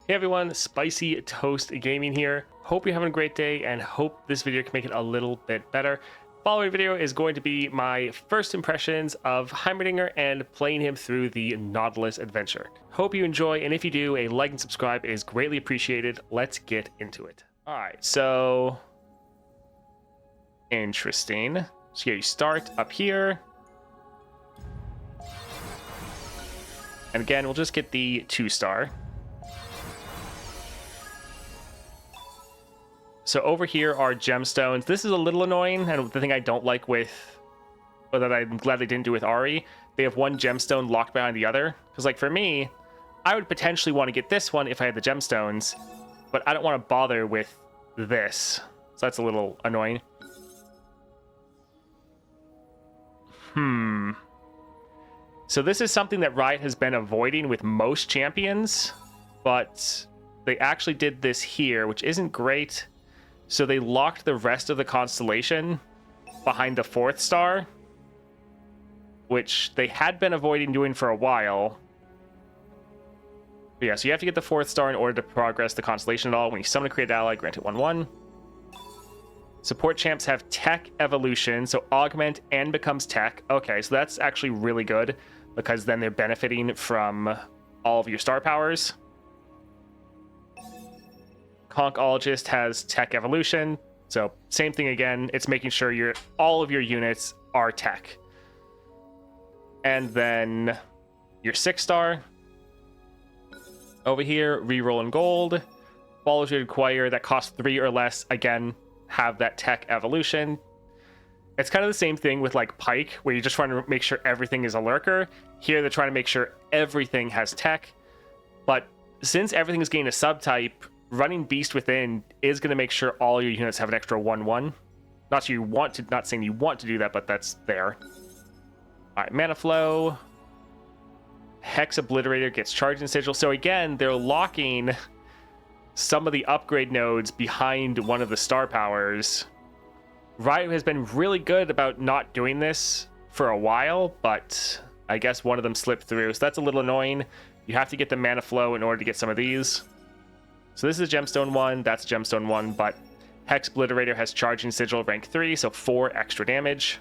Hey everyone, Spicy Toast Gaming here. Hope you're having a great day and hope this video can make it a little bit better. Following video is going to be my first impressions of Heimerdinger and playing him through the Nautilus adventure. Hope you enjoy, and if you do, a like and subscribe is greatly appreciated. Let's get into it. Alright, so... interesting. So yeah, you start up here. And again, we'll just get the 2-star. So over here are gemstones. This is a little annoying, and the thing I don't like with, or that I'm glad they didn't do with Ari, they have one gemstone locked behind the other. Because like for me, I would potentially want to get this one if I had the gemstones, but I don't want to bother with this. So that's a little annoying. So this is something that Riot has been avoiding with most champions, but they actually did this here, which isn't great. So they locked the rest of the constellation behind the 4th star, which they had been avoiding doing for a while. But yeah, so you have to get the 4th star in order to progress the constellation at all. When you summon a created ally, grant it 1/1. Support champs have tech evolution, so augment and becomes tech. Okay, so that's actually really good, because then they're benefiting from all of your star powers. Concologist has tech evolution, so same thing again. It's making sure all of your units are tech. And then your 6-star over here, reroll in gold. Follows you require that cost 3 or less. Again, have that tech evolution. It's kind of the same thing with like Pike, where you're just trying to make sure everything is a lurker. Here they're trying to make sure everything has tech, but since everything is getting a subtype, running Beast Within is going to make sure all your units have an extra 1/1. Not saying you want to do that, but that's there. All right, Mana Flow. Hex Obliterator gets Charging Sigil. So again, they're locking some of the upgrade nodes behind one of the star powers. Riot has been really good about not doing this for a while, but I guess one of them slipped through. So that's a little annoying. You have to get the Mana Flow in order to get some of these. So this is Gemstone 1, that's Gemstone 1, but Hex Obliterator has Charging Sigil rank 3, so 4 extra damage.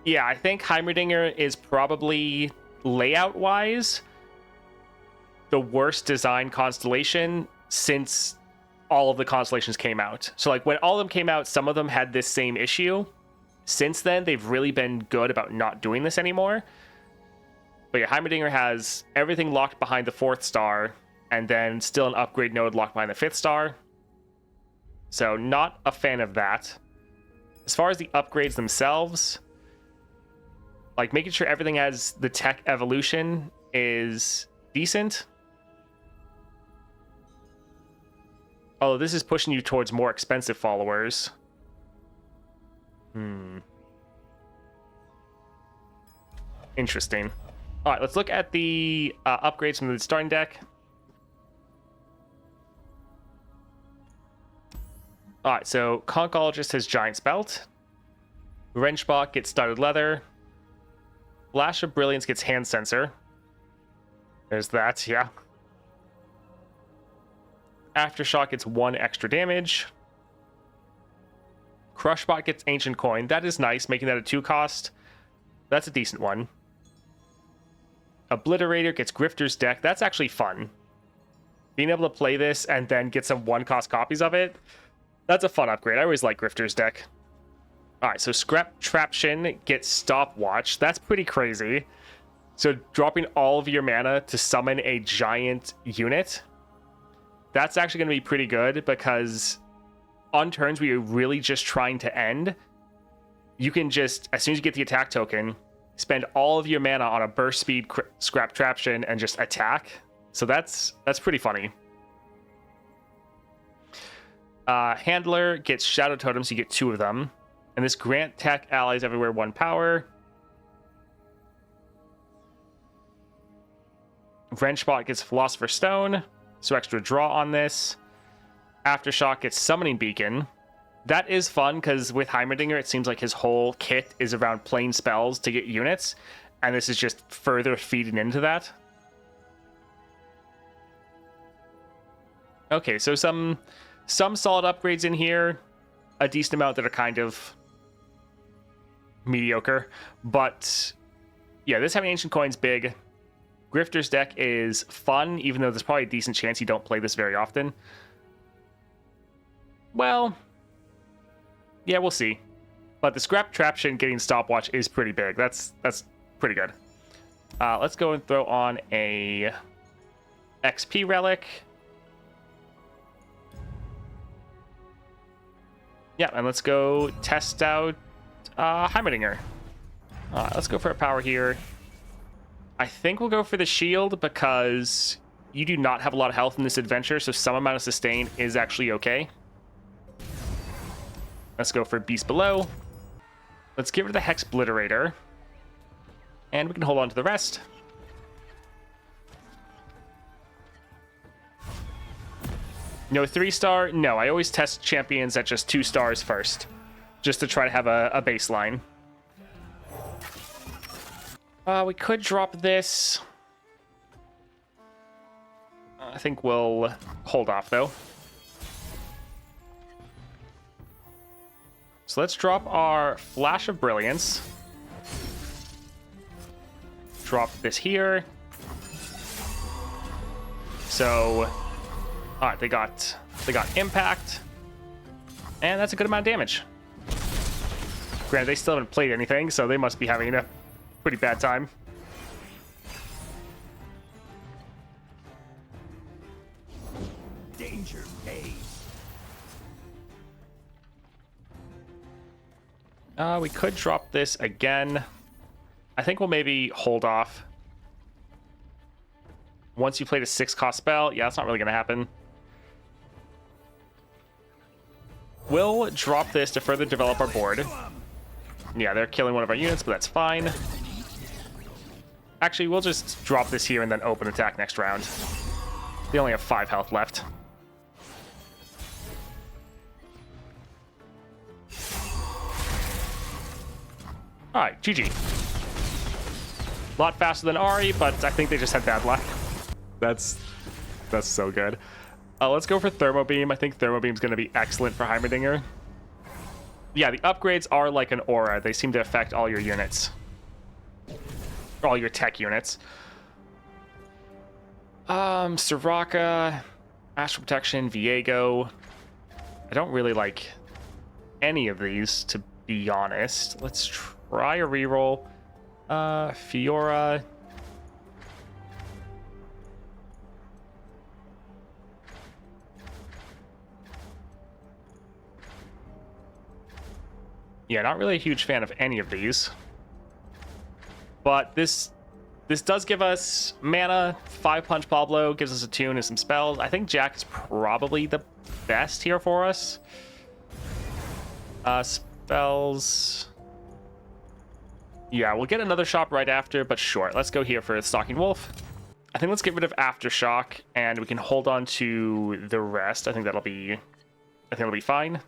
Yeah, I think Heimerdinger is probably, layout-wise, the worst design constellation since all of the constellations came out. So like when all of them came out, some of them had this same issue. Since then, they've really been good about not doing this anymore. But yeah, Heimerdinger has everything locked behind the 4th star, and then still an upgrade node locked behind the 5th star. So not a fan of that. As far as the upgrades themselves, like making sure everything has the tech evolution is decent. Oh, this is pushing you towards more expensive followers. Interesting. All right, let's look at the upgrades from the starting deck. All right, so Concologist has Giant's Belt. Wrenchbot gets Studded Leather. Flash of Brilliance gets Hand Sensor. There's that, yeah. Aftershock gets 1 extra damage. Crushbot gets Ancient Coin. That is nice, making that a 2 cost. That's a decent one. Obliterator gets Grifter's Deck. That's actually fun. Being able to play this and then get some 1-cost copies of it, that's a fun upgrade. I always like Grifter's Deck. Alright, so Scrap Traption gets Stopwatch. That's pretty crazy. So dropping all of your mana to summon a giant unit, that's actually going to be pretty good, because on turns where you're really just trying to end, you can just, as soon as you get the attack token, spend all of your mana on a burst speed Scrap Traption and just attack. So that's pretty funny. Handler gets Shadow Totem, so you get 2 of them. And this grant tech allies everywhere 1 power. Wrenchbot gets Philosopher's Stone, so extra draw on this. Aftershock gets Summoning Beacon. That is fun, because with Heimerdinger, it seems like his whole kit is around playing spells to get units. and this is just further feeding into that. Okay, so some solid upgrades in here, a decent amount that are kind of mediocre, but yeah, this having ancient coins big. Grifter's deck is fun, even though there's probably a decent chance you don't play this very often. Well, yeah, we'll see. But the Scrap Traption getting Stopwatch is pretty big. That's pretty good. Let's go and throw on a XP Relic. Yeah, and let's go test out Heimerdinger. Let's go for a power here. I think we'll go for the shield because you do not have a lot of health in this adventure, so some amount of sustain is actually okay. Let's go for Beast Below. Let's get rid of the Hex Obliterator. And we can hold on to the rest. No 3-star? No, I always test champions at just 2 stars first, just to try to have a baseline. We could drop this. I think we'll hold off, though. So let's drop our Flash of Brilliance. Drop this here. So, all right, they got impact, and that's a good amount of damage. Granted, they still haven't played anything, so they must be having a pretty bad time. Danger pays. We could drop this again. I think we'll maybe hold off. Once you played a 6-cost spell, yeah, that's not really going to happen. We'll drop this to further develop our board. Yeah, they're killing one of our units, but that's fine. Actually, we'll just drop this here and then open attack next round. They only have 5 health left. Alright, GG. A lot faster than Ari, but I think they just had bad luck. That's so good. Let's go for Thermo Beam. I think Thermo Beam's going to be excellent for Heimerdinger. Yeah, the upgrades are like an aura. They seem to affect all your units. Or all your tech units. Soraka, Astral Protection, Viego. I don't really like any of these, to be honest. Let's try a reroll. Fiora. Yeah, not really a huge fan of any of these. But this does give us mana. 5 Punch Pablo gives us a tune and some spells. I think Jack is probably the best here for us. Spells. Yeah, we'll get another shop right after, but sure. Let's go here for Stalking Wolf. I think let's get rid of Aftershock, and we can hold on to the rest. I think that'll be fine.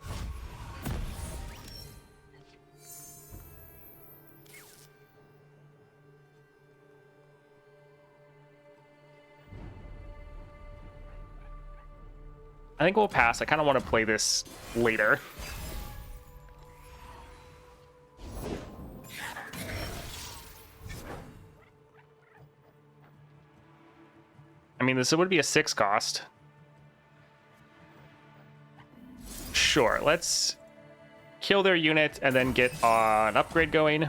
I think we'll pass. I kind of want to play this later. I mean, this would be a 6 cost. Sure, let's kill their unit and then get an upgrade going.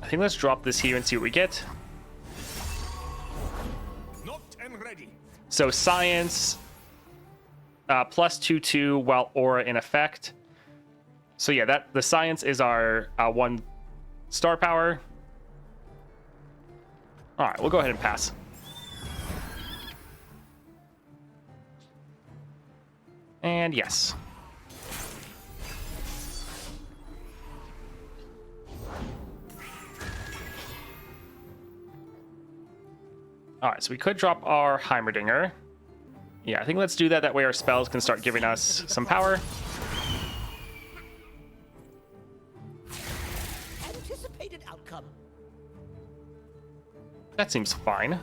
I think let's drop this here and see what we get. Knocked and ready. So science, plus 2/2 while aura in effect. So yeah, the science is our 1 star power. All right, we'll go ahead and pass. And yes. All right, so we could drop our Heimerdinger. Yeah, I think let's do that. That way our spells can start giving us some power. Anticipated outcome. That seems fine.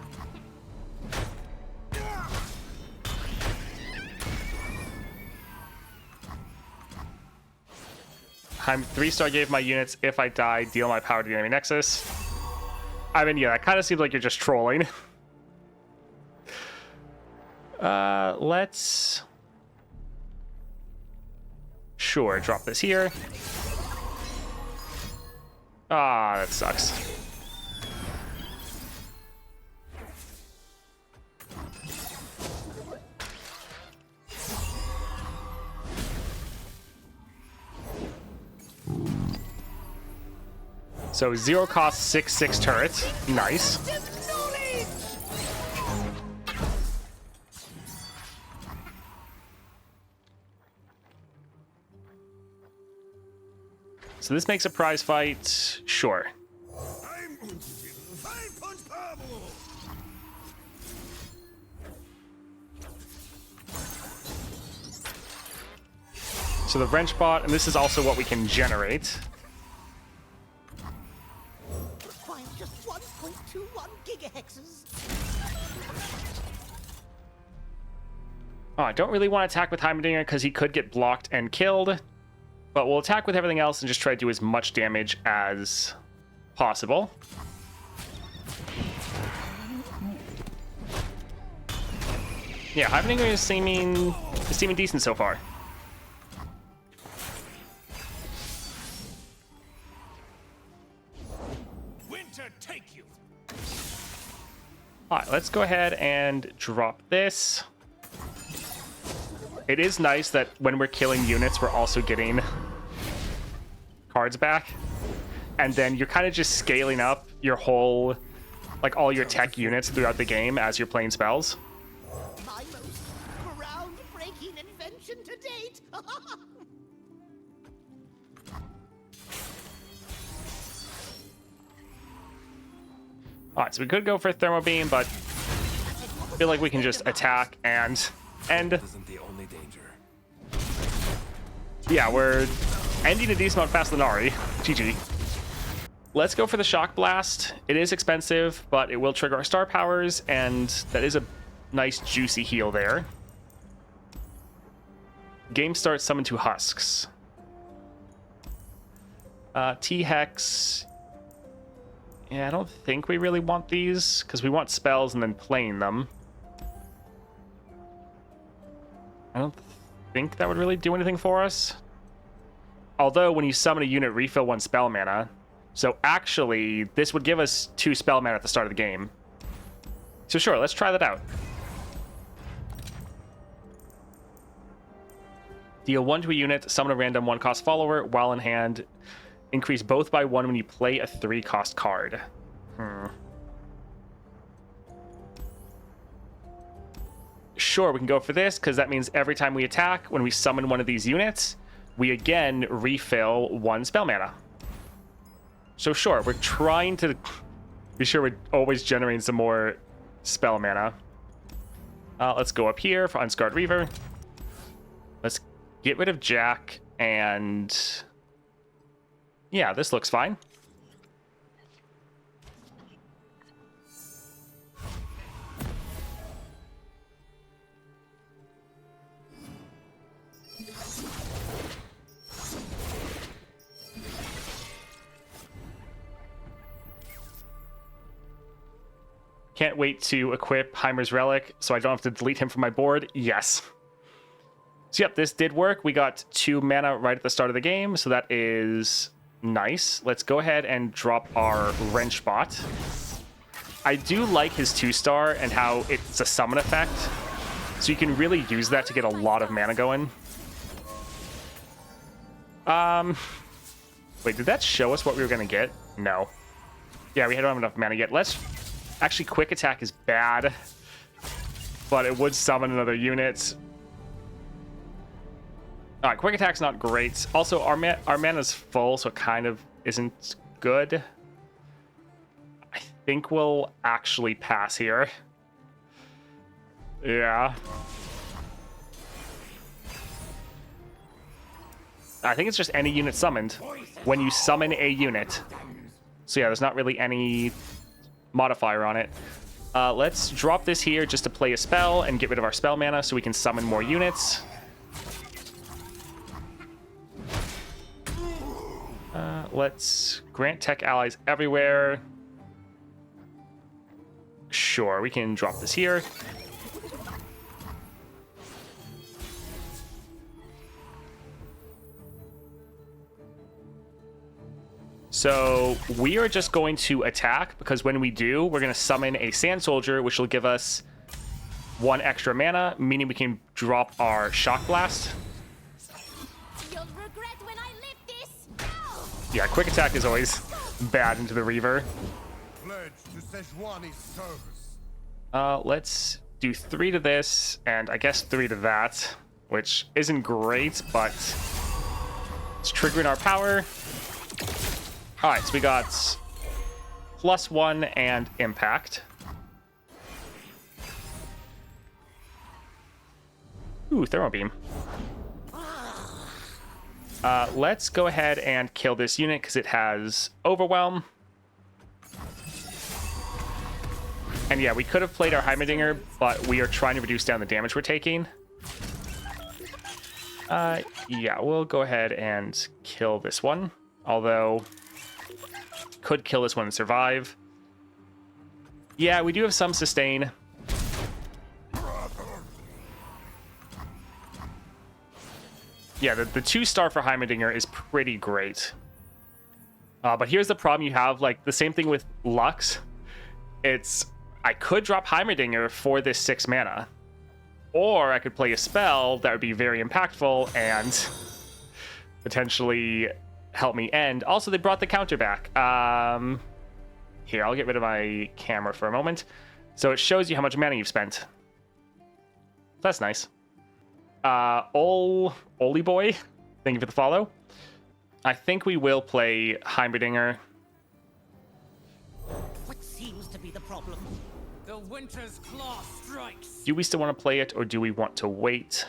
I'm 3-star gave my units. If I die, deal my power to the enemy nexus. I mean, yeah, that kind of seems like you're just trolling. Let's... Sure, drop this here. Ah, that sucks. So 0 cost 6/6 turrets. Nice. So this makes a prize fight. Sure. So the wrench bot, and this is also what we can generate. Requires just 1.21 gigahexes. Oh, I don't really want to attack with Heimerdinger because he could get blocked and killed. But we'll attack with everything else and just try to do as much damage as possible. Yeah, Heimerdinger is seeming decent so far. Winter take you. All right, let's go ahead and drop this. It is nice that when we're killing units, we're also getting cards back. And then you're kind of just scaling up your whole, like all your tech units throughout the game as you're playing spells. My most groundbreaking invention to date. All right, so we could go for Thermo Beam, but I feel like we can just attack and end. Isn't the only danger. Yeah, we're ending a decent amount faster than Ari. GG. Let's go for the Shock Blast. It is expensive, but it will trigger our star powers, and that is a nice juicy heal there. Game starts, summon 2 husks. T-Hex. Yeah, I don't think we really want these, because we want spells and then playing them. I don't think that would really do anything for us. Although, when you summon a unit, refill 1 spell mana. So actually, this would give us 2 spell mana at the start of the game. So sure, let's try that out. Deal 1 to a unit, summon a random 1-cost follower while in hand. Increase both by 1 when you play a 3-cost card. Sure, we can go for this, because that means every time we attack, when we summon one of these units, we again refill 1 spell mana. So sure, we're trying to be sure we're always generating some more spell mana. Let's go up here for Unscarred Reaver. Let's get rid of Jack, and yeah, this looks fine. Can't wait to equip Heimer's Relic so I don't have to delete him from my board. Yes. So yep, this did work. We got 2 mana right at the start of the game, so that is nice. Let's go ahead and drop our Wrench Bot. I do like his 2-star and how it's a summon effect, so you can really use that to get a lot of mana going. Wait, did that show us what we were gonna get? No. Yeah, we don't have enough mana yet. Let's... Actually, Quick Attack is bad, but it would summon another unit. All right, Quick Attack's not great. Also, our mana's full, so it kind of isn't good. I think we'll actually pass here. Yeah. I think it's just any unit summoned when you summon a unit. So yeah, there's not really any modifier on it. Let's drop this here just to play a spell and get rid of our spell mana so we can summon more units. Let's grant tech allies everywhere. Sure, we can drop this here. So we are just going to attack because when we do, we're going to summon a Sand Soldier, which will give us 1 extra mana, meaning we can drop our Shock Blast. You'll regret when I lift this. Yeah, quick attack is always bad into the Reaver. Pledge to Sejuani's service. Let's do 3 to this, and I guess 3 to that, which isn't great, but it's triggering our power. All right, so we got +1 and impact. Ooh, Thermo Beam. Let's go ahead and kill this unit because it has Overwhelm. And yeah, we could have played our Heimerdinger, but we are trying to reduce down the damage we're taking. Yeah, we'll go ahead and kill this one. Although, could kill this one and survive. Yeah, we do have some sustain. Yeah, the 2-star for Heimerdinger is pretty great. But here's the problem you have, like, the same thing with Lux. I could drop Heimerdinger for this 6 mana. Or I could play a spell that would be very impactful and potentially help me end. Also, they brought the counter back. Here, I'll get rid of my camera for a moment. So it shows you how much mana you've spent. That's nice. Oli Boy, thank you for the follow. I think we will play Heimerdinger. What seems to be the problem? The Winter's Claw strikes. Do we still want to play it, or do we want to wait?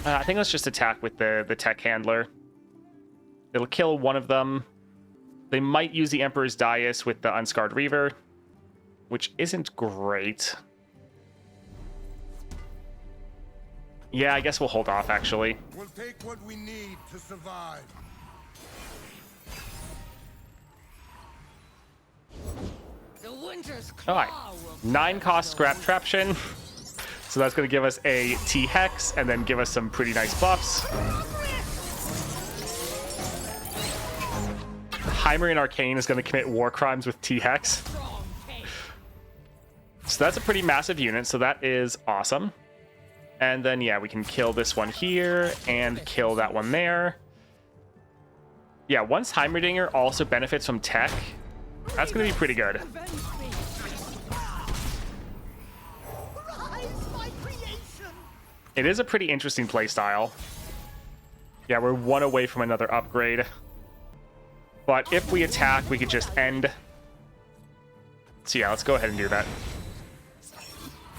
I think let's just attack with the tech handler. It'll kill one of them. They might use the Emperor's Dais with the Unscarred Reaver, which isn't great. Yeah, I guess we'll hold off, actually. We'll take what we need to survive. The Winter's Claw. All right, 9 cost Scrap Traption. So that's going to give us a T-Hex and then give us some pretty nice buffs. Heimer and Arcane is going to commit war crimes with T-Hex. So that's a pretty massive unit, so that is awesome. And then, yeah, we can kill this one here and kill that one there. Yeah, once Heimerdinger also benefits from tech, that's going to be pretty good. Rise, my creation! It is a pretty interesting playstyle. Yeah, we're 1 away from another upgrade. But if we attack, we could just end. So yeah, let's go ahead and do that.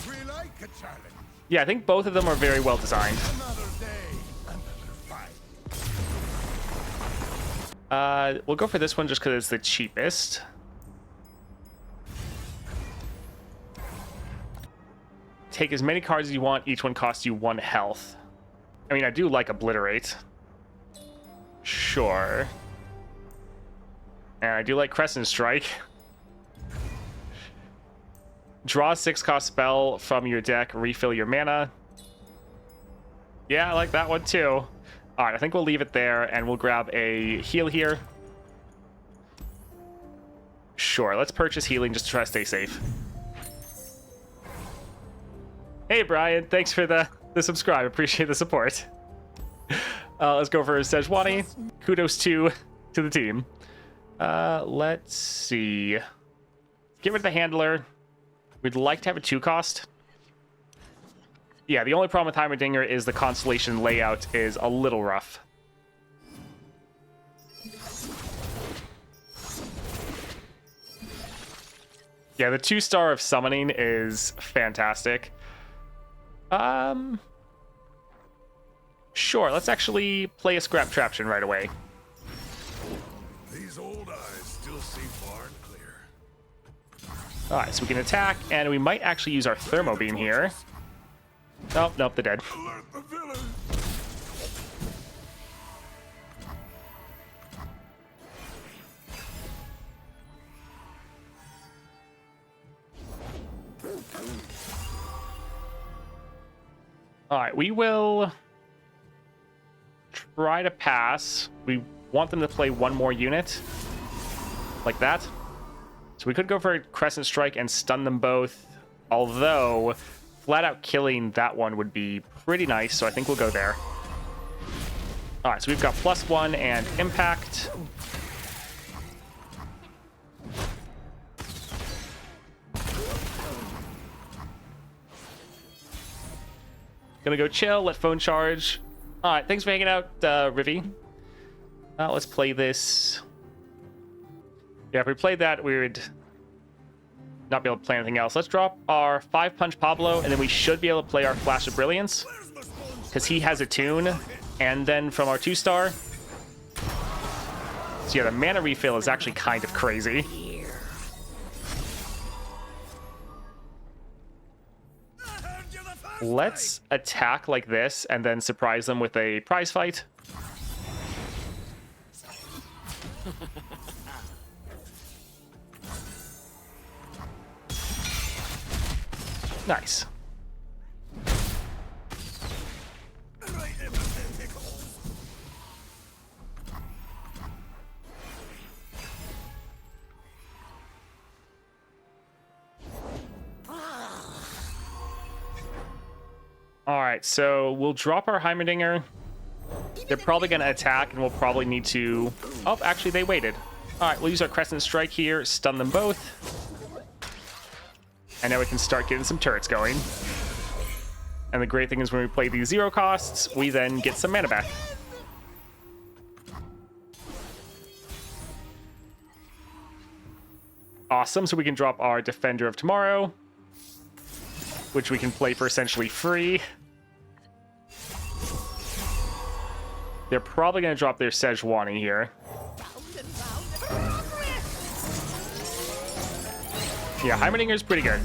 We like a challenge. Yeah, I think both of them are very well designed. Another day, another fight. We'll go for this one just because it's the cheapest. Take as many cards as you want. Each one costs you 1 health. I mean, I do like Obliterate. Sure. And I do like Crescent Strike. Draw a 6-cost spell from your deck. Refill your mana. Yeah, I like that one too. All right, I think we'll leave it there, and we'll grab a heal here. Sure, let's purchase healing just to try to stay safe. Hey, Brian, thanks for the subscribe. Appreciate the support. Let's go for Sejuani. Kudos to the team. Let's see. Get rid of the handler. We'd like to have a 2-cost. Yeah, the only problem with Heimerdinger is the constellation layout is a little rough. Yeah, the 2-star of summoning is fantastic. Sure, let's actually play a Scrap Traption right away. These old eyes still see far and clear. Alright, so we can attack, and we might actually use our Thermo Beam here. Oh, nope, they're dead. Alert the villain! Alright, we will try to pass. We want them to play one more unit. Like that. So we could go for a Crescent Strike and stun them both. Although, flat out killing that one would be pretty nice, so I think we'll go there. Alright, so we've got +1 and Impact. Gonna go chill, let phone charge. Alright, thanks for hanging out, Rivy. Let's play this. Yeah, if we played that, we would not be able to play anything else. Let's drop our 5-punch Pablo, and then we should be able to play our Flash of Brilliance, because he has a tune. And then from our 2-star. So yeah, the mana refill is actually kind of crazy. Let's attack like this and then surprise them with a prize fight. Nice. Alright, so we'll drop our Heimerdinger. They're probably going to attack, and we'll probably need to... Oh, actually, they waited. Alright, we'll use our Crescent Strike here, stun them both. And now we can start getting some turrets going. And the great thing is when we play these 0 costs, we then get some mana back. Awesome, so we can drop our Defender of Tomorrow, which we can play for essentially free. They're probably going to drop their Sejuani here. Yeah, Heimerdinger is pretty good.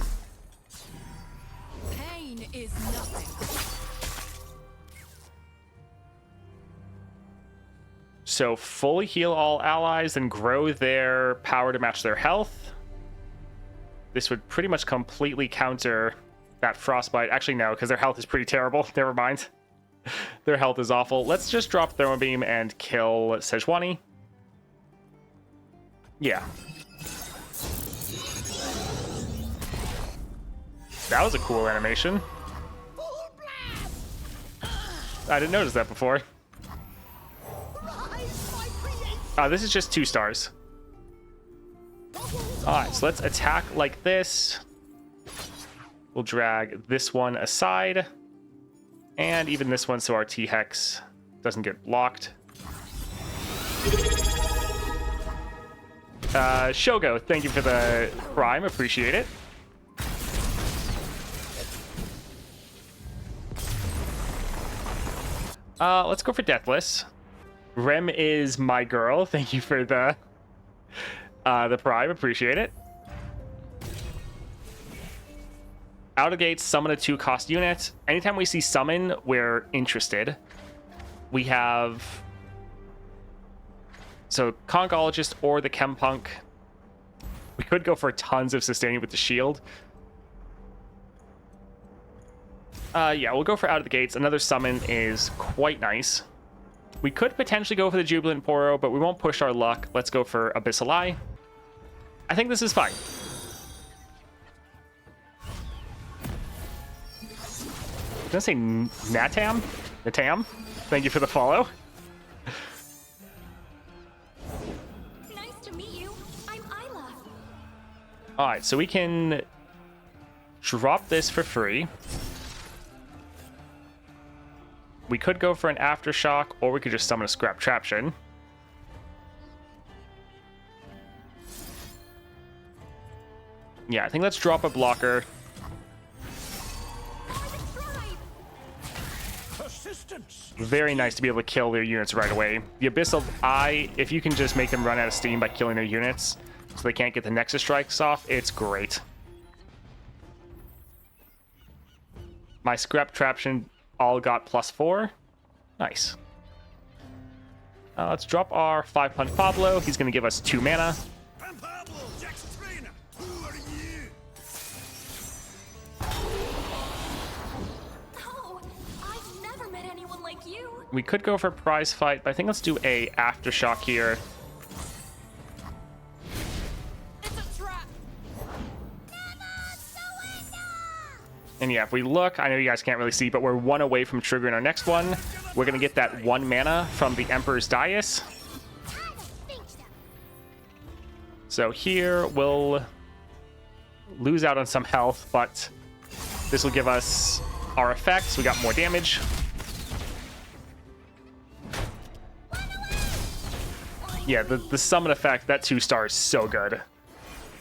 Pain is nothing. So fully heal all allies and grow their power to match their health. This would pretty much completely counter that Frostbite. Actually, no, because their health is pretty terrible. Never mind. Their health is awful. Let's just drop Thermo Beam and kill Sejuani. Yeah. That was a cool animation. I didn't notice that before. This is just 2 stars. Alright, so let's attack like this. We'll drag this one aside. And even this one so our T-Hex doesn't get blocked. Shogo, thank you for the prime. Appreciate it. Let's go for Deathless. Rem is my girl. Thank you for the prime. Appreciate it. Out of gate, summon a 2-cost unit. Anytime we see summon, we're interested. We have... So, Conchologist or the Chempunk. We could go for tons of sustaining with the shield. Yeah, we'll go for Out of the Gates. Another summon is quite nice. We could potentially go for the Jubilant Poro, but we won't push our luck. Let's go for Abyssal Eye. I think this is fine. Did I say Natam? Natam? Thank you for the follow. Nice to meet you. I'm Isla. Alright, so we can drop this for free. We could go for an Aftershock, or we could just summon a Scrap Traption. Yeah, I think let's drop a blocker. Persistence. Very nice to be able to kill their units right away. The Abyssal Eye, if you can just make them run out of steam by killing their units so they can't get the Nexus strikes off, it's great. My Scrap Traption all got +4. Nice. Let's drop our 5-punch Pablo. He's going to give us 2 mana. I'm Pablo, Jack's trainer. Who are you? Oh, I've never met anyone like you. We could go for prize fight, but I think let's do a aftershock here. It's a trap. And yeah, if we look, I know you guys can't really see, but we're 1 away from triggering our next one. We're going to get that 1 mana from the Emperor's Dais. So here we'll lose out on some health, but this will give us our effects. We got more damage. Yeah, the summon effect, that 2-star is so good.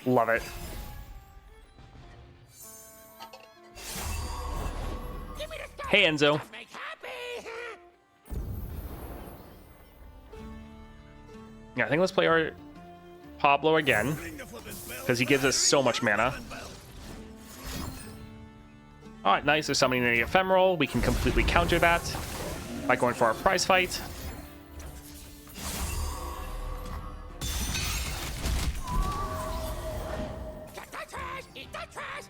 Love it. Hey, Enzo. Make happy. Yeah, I think let's play our Pablo again, because he gives us so much mana. Alright, nice. They're summoning the Ephemeral. We can completely counter that by going for our prize fight. Get the trash. Eat the trash.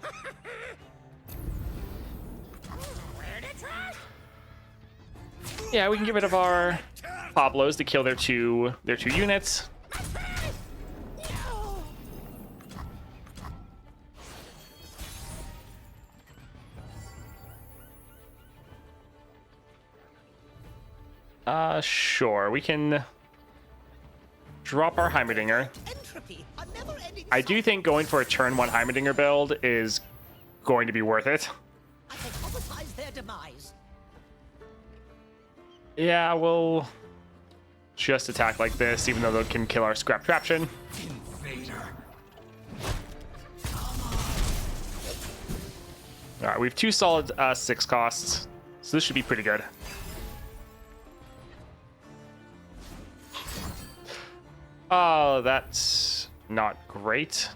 Where the trash? Yeah, we can get rid of our Pablos to kill their two units. Sure, we can drop our Heimerdinger. Entropy, a never-ending I do think going for a turn 1 Heimerdinger build is going to be worth it. I hypothesize their demise. Yeah, we'll just attack like this, even though they can kill our Scrap Traption. Alright, we have 2 solid 6 costs, so this should be pretty good. Oh, that's not great.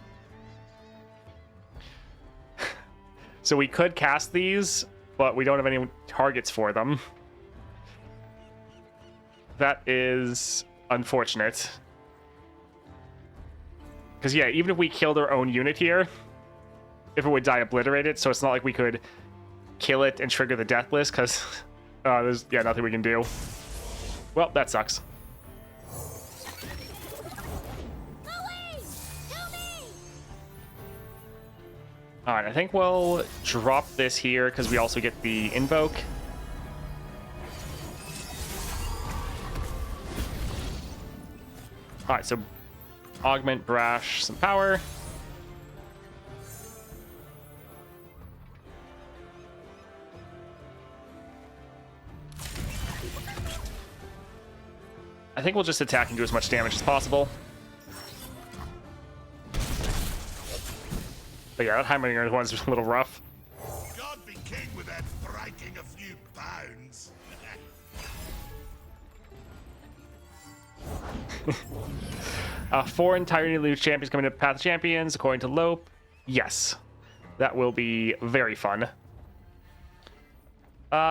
So we could cast these, but we don't have any targets for them. That is unfortunate. Because, yeah, even if we killed our own unit here, if it would die obliterated, so it's not like we could kill it and trigger the death list, because there's, yeah, nothing we can do. Well, that sucks. Alright, I think we'll drop this here, because we also get the Invoke. Alright, so augment, brash, some power. I think we'll just attack and do as much damage as possible. But yeah, that Heimerdinger one's a little rough. God be king with that breaking a few pounds. 4 entirely new champions coming to Path of Champions, according to Lope. Yes, that will be very fun.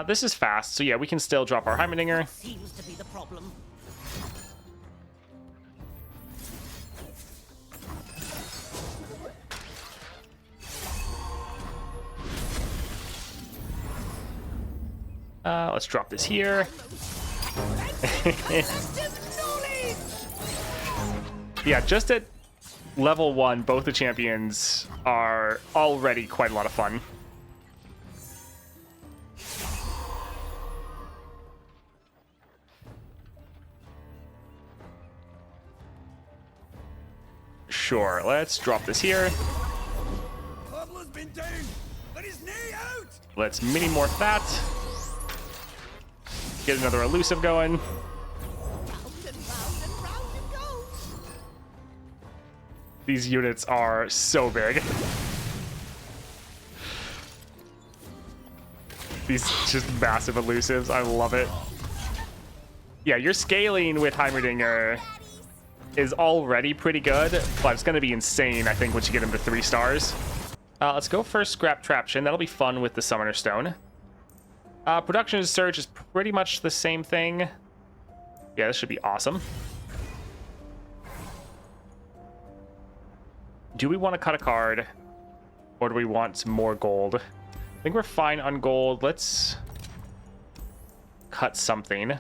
This is fast, so yeah, we can still drop our Heimerdinger. Seems to be the problem. Let's drop this here. Yeah, just at level 1, both the champions are already quite a lot of fun. Sure, let's drop this here. Pablo's been down, but his knee out. Let's mini morph that. Get another elusive going. Round and round and round it goes. These units are so big. These just massive elusives. I love it. Yeah, your scaling with Heimerdinger is already pretty good, but it's going to be insane, I think, once you get him to 3 stars. Let's go for Scrap Traption. That'll be fun with the Summoner Stone. Production Surge is pretty much the same thing. Yeah, this should be awesome. Do we want to cut a card? Or do we want some more gold? I think we're fine on gold. Let's cut something.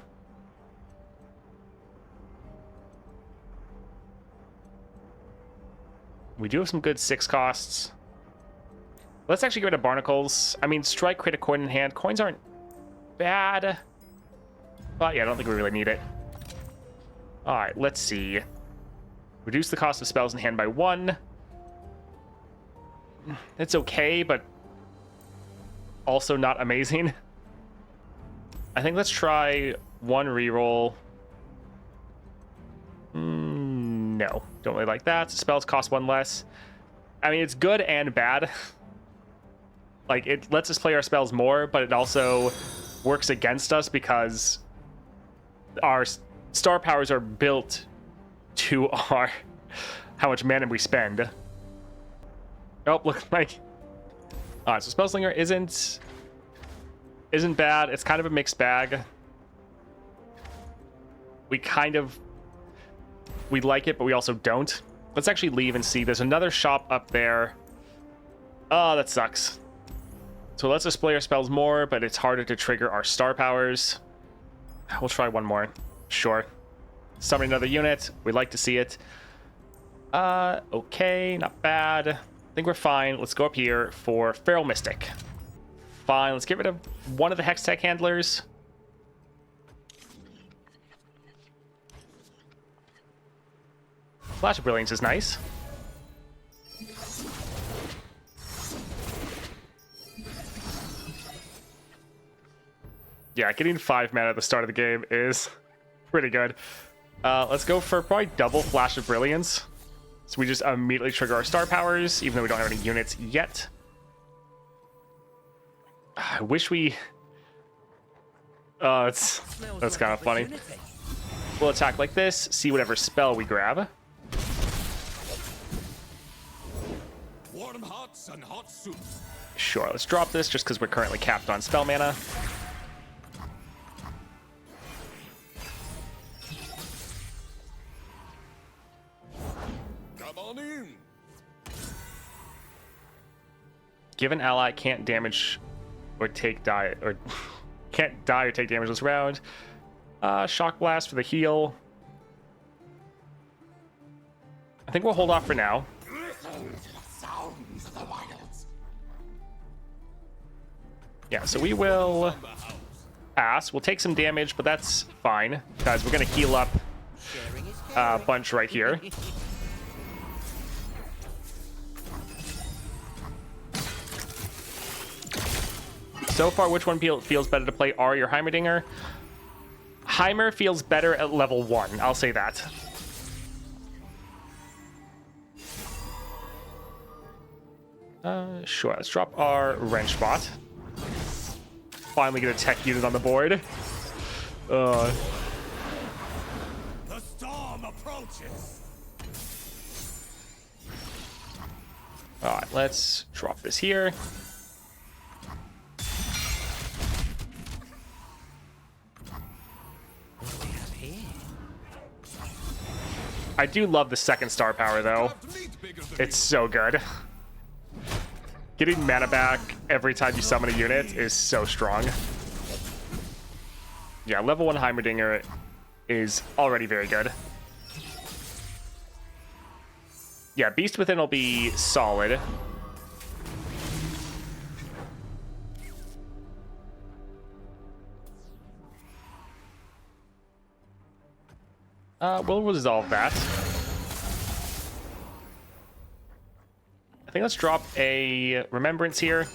We do have some good 6 costs. Let's actually get rid of Barnacles. I mean, strike, crit, a coin in hand. Coins aren't bad. But yeah, I don't think we really need it. Alright, let's see. Reduce the cost of spells in hand by 1. It's okay, but also not amazing. I think let's try 1 reroll. No, don't really like that. Spells cost 1 less. I mean, it's good and bad. Like, it lets us play our spells more, but it also works against us because our star powers are built to our how much mana we spend. Oh, look like. All right, so Spellslinger isn't bad. It's kind of a mixed bag. We like it, but we also don't. Let's actually leave and see. There's another shop up there. Oh, that sucks. So let's just play our spells more, but it's harder to trigger our star powers. We'll try 1 more. Sure. Summon another unit. We'd like to see it. Okay, not bad. I think we're fine. Let's go up here for Feral Mystic. Fine, let's get rid of one of the Hextech handlers. Flash of Brilliance is nice. Yeah, getting 5 mana at the start of the game is pretty good. Let's go for probably double Flash of Brilliance. So we just immediately trigger our star powers, even though we don't have any units yet. I wish we... that's kind of funny. We'll attack like this, see whatever spell we grab. Warm hearts and hot soups. Sure, let's drop this just because we're currently capped on spell mana. Come on in. Given ally can't damage or take die or can't die or take damage this round. Shock Blast for the heal. I think we'll hold off for now. Yeah, so we will pass. We'll take some damage, but that's fine because we're gonna heal up a bunch right here. So far, which one feels better to play, Ari or Heimerdinger? Heimer feels better at level 1, I'll say that. Sure, let's drop our Wrench Bot. Finally get a tech unit on the board. The storm approaches. Alright, let's drop this here. I do love the second star power, though. It's so good. Getting mana back every time you summon a unit is so strong. Yeah, level 1 Heimerdinger is already very good. Yeah, Beast Within will be solid. We'll resolve that. I think let's drop a Remembrance here.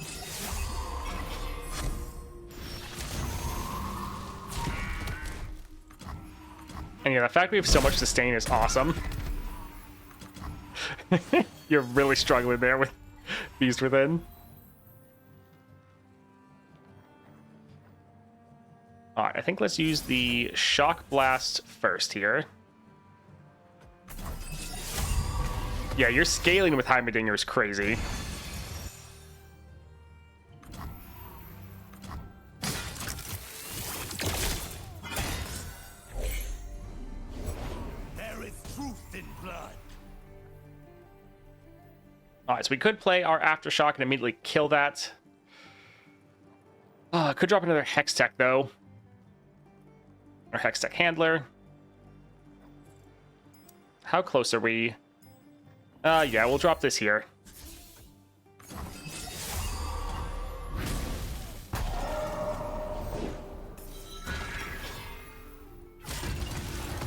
And yeah, the fact we have so much sustain is awesome. You're really struggling there with Beast Within. All right, I think let's use the Shock Blast first here. Yeah, your scaling with Heimerdinger is crazy. There is truth in blood. All right, so we could play our Aftershock and immediately kill that. Could drop another Hex Tech, though. Or Hex Tech Handler. How close are we? Yeah, we'll drop this here.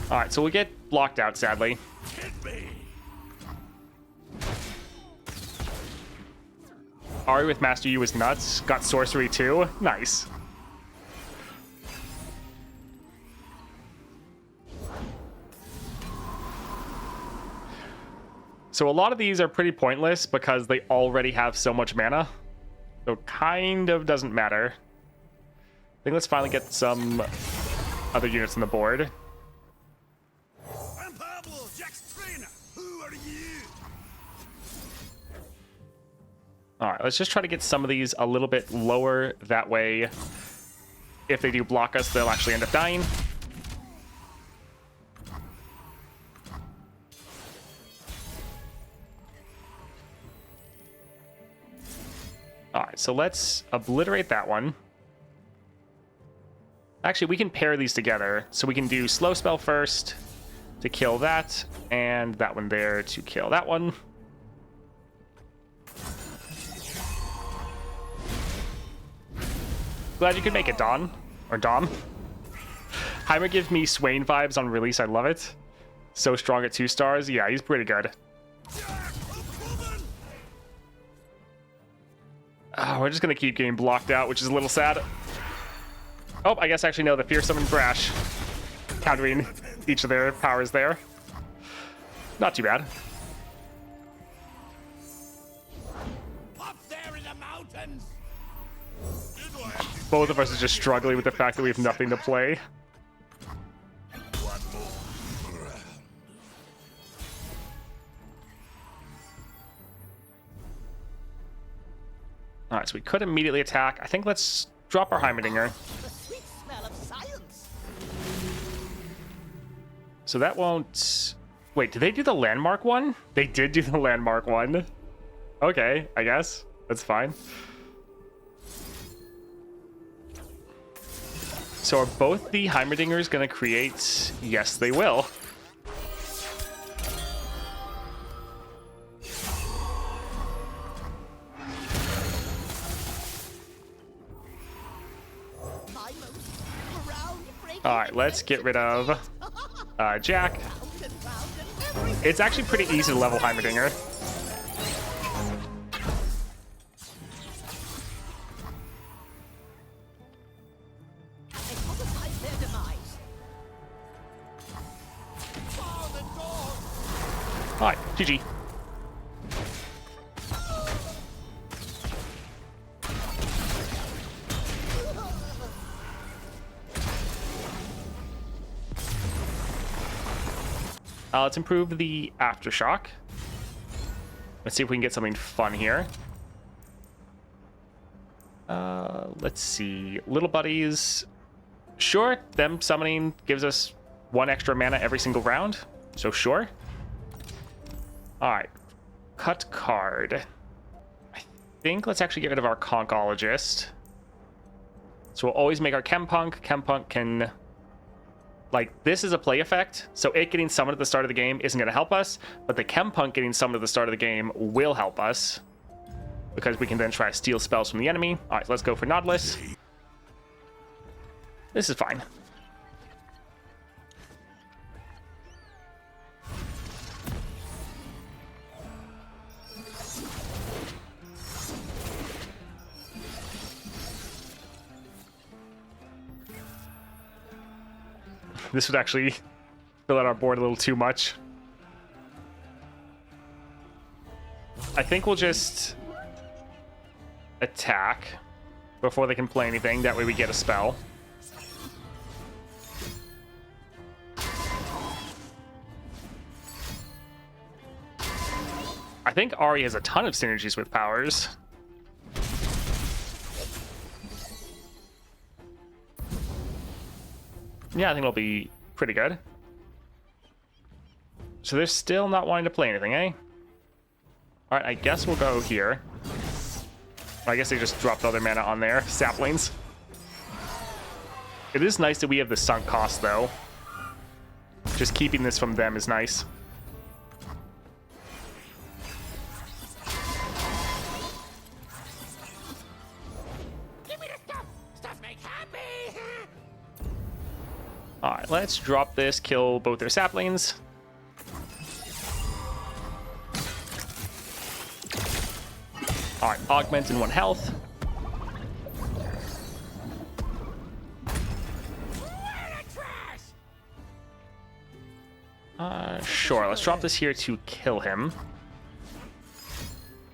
All right, so we'll get blocked out, sadly. Ari with Master Yi was nuts. Got sorcery too. Nice. So a lot of these are pretty pointless because they already have so much mana. So kind of doesn't matter. I think let's finally get some other units on the board. I'm Pablo, Jack's trainer. Who are you? All right, let's just try to get some of these a little bit lower. That way, if they do block us, they'll actually end up dying. All right, so let's obliterate that one. Actually, we can pair these together. So we can do slow spell first to kill that, and that one there to kill that one. Glad you could make it, Don. Or Dom. Heimer gives me Swain vibes on release. I love it. So strong at 2 stars. Yeah, he's pretty good. Oh, we're just going to keep getting blocked out, which is a little sad. Oh, I guess actually no, the Fearsome and Brash countering each of their powers there. Not too bad. Up there in the mountains. Both of us are just struggling with the fact that we have nothing to play. One more round. All right, so we could immediately attack. I think let's drop our Heimerdinger. The sweet smell of science. So that won't... Wait, did they do the landmark one? They did do the landmark one. Okay, I guess. That's fine. So are both the Heimerdingers going to create... Yes, they will. My most groundbreaking All right, let's get rid of Jack. round and round and everything. It's actually pretty easy to level Heimerdinger. They publicize their demise. Bar the door. All right, GG. Let's improve the Aftershock. Let's see if we can get something fun here. Let's see. Little buddies. Sure, them summoning gives us 1 extra mana every single round. So sure. All right. Cut card. I think let's actually get rid of our Conkologist. So we'll always make our Chempunk. Chempunk can... Like, this is a play effect, so it getting summoned at the start of the game isn't going to help us, but the Chempunk getting summoned at the start of the game will help us, because we can then try to steal spells from the enemy. All right, so let's go for Nautilus. This is fine. This would actually fill out our board a little too much. I think we'll just attack before they can play anything. That way we get a spell. think Ari has a ton of synergies with powers. Yeah, I think it'll be pretty good. So they're still not wanting to play anything, eh? Alright, I guess we'll go here. I guess they just dropped all their mana on their saplings. It is nice that we have the sunk cost, though. Just keeping this from them is nice. Give me the stuff. Stuff makes happy. Alright, let's drop this, kill both their saplings. Alright, augment in 1 health. Sure, let's drop this here to kill him.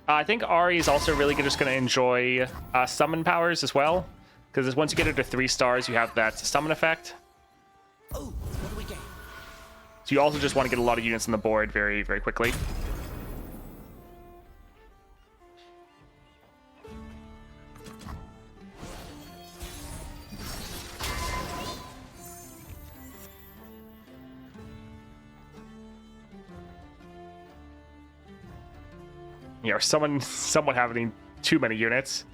I think Ari is also really just going to enjoy summon powers as well. Because once you get it to 3 stars, you have that summon effect. Oh, what do we get? So you also just want to get a lot of units on the board very, very quickly. Yeah, someone somewhat having too many units.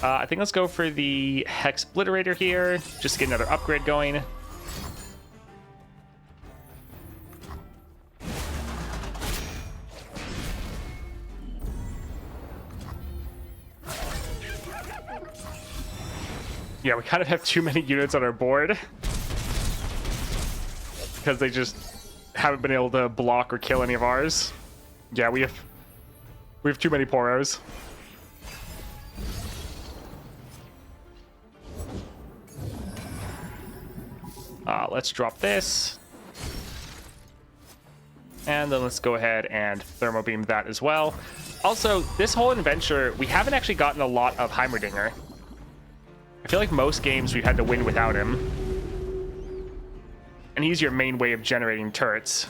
I think let's go for the Hex Obliterator here, just to get another upgrade going. Yeah, we kind of have too many units on our board. Because they just haven't been able to block or kill any of ours. Yeah, we have too many Poros. Let's drop this. And then let's go ahead and Thermo Beam that as well. Also, this whole adventure, we haven't actually gotten a lot of Heimerdinger. I feel like most games we've had to win without him. And he's your main way of generating turrets.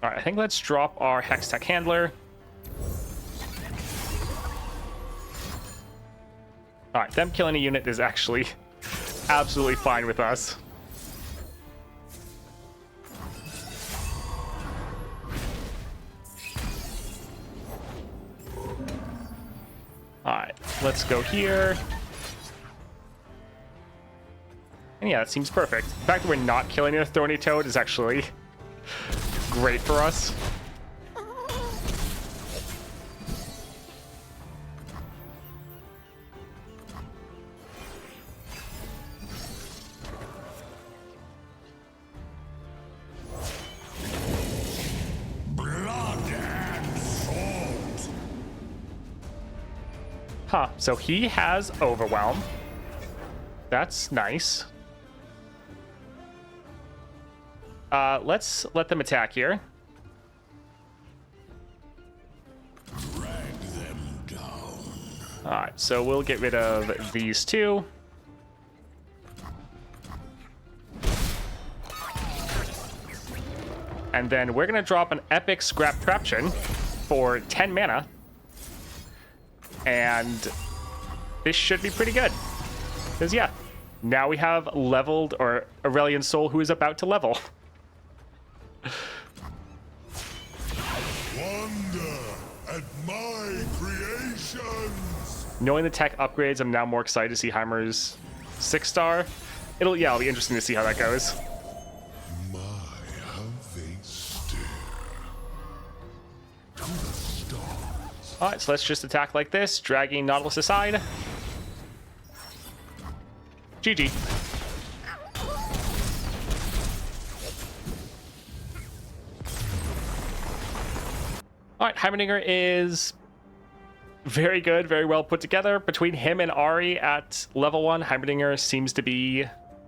Alright, I think let's drop our Hex Tech Handler. Alright, them killing a unit is actually absolutely fine with us. Alright, let's go here. And yeah, that seems perfect. The fact that we're not killing a Thorny Toad is actually great for us. Blood and salt. Huh, so he has Overwhelm. That's nice. Let's let them attack here. Drag them down. Alright, so we'll get rid of these two. And then we're going to drop an Epic Scrap Traption for 10 mana. And this should be pretty good. Because, yeah, now we have leveled, or Aurelian Soul who is about to level. Wonder at my creations. Knowing the tech upgrades, I'm now more excited to see Heimer's 6-star. It'll be interesting to see how that goes. My, how they stare to the stars. Alright, so let's just attack like this, dragging Nautilus aside. GG. Alright, Heimerdinger is very good, very well put together. Between him and Ari at level 1, Heimerdinger seems to be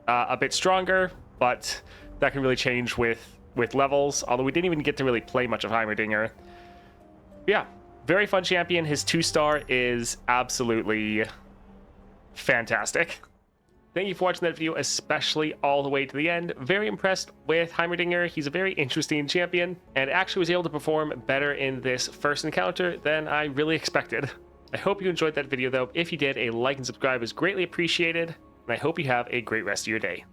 a bit stronger, but that can really change with levels, although we didn't even get to really play much of Heimerdinger. Yeah, Very fun champion. His 2-star is absolutely fantastic. Thank you for watching that video, especially all the way to the end. Very impressed with Heimerdinger. He's a very interesting champion and actually was able to perform better in this first encounter than I really expected. I hope you enjoyed that video though. If you did, a like and subscribe is greatly appreciated, and I hope you have a great rest of your day.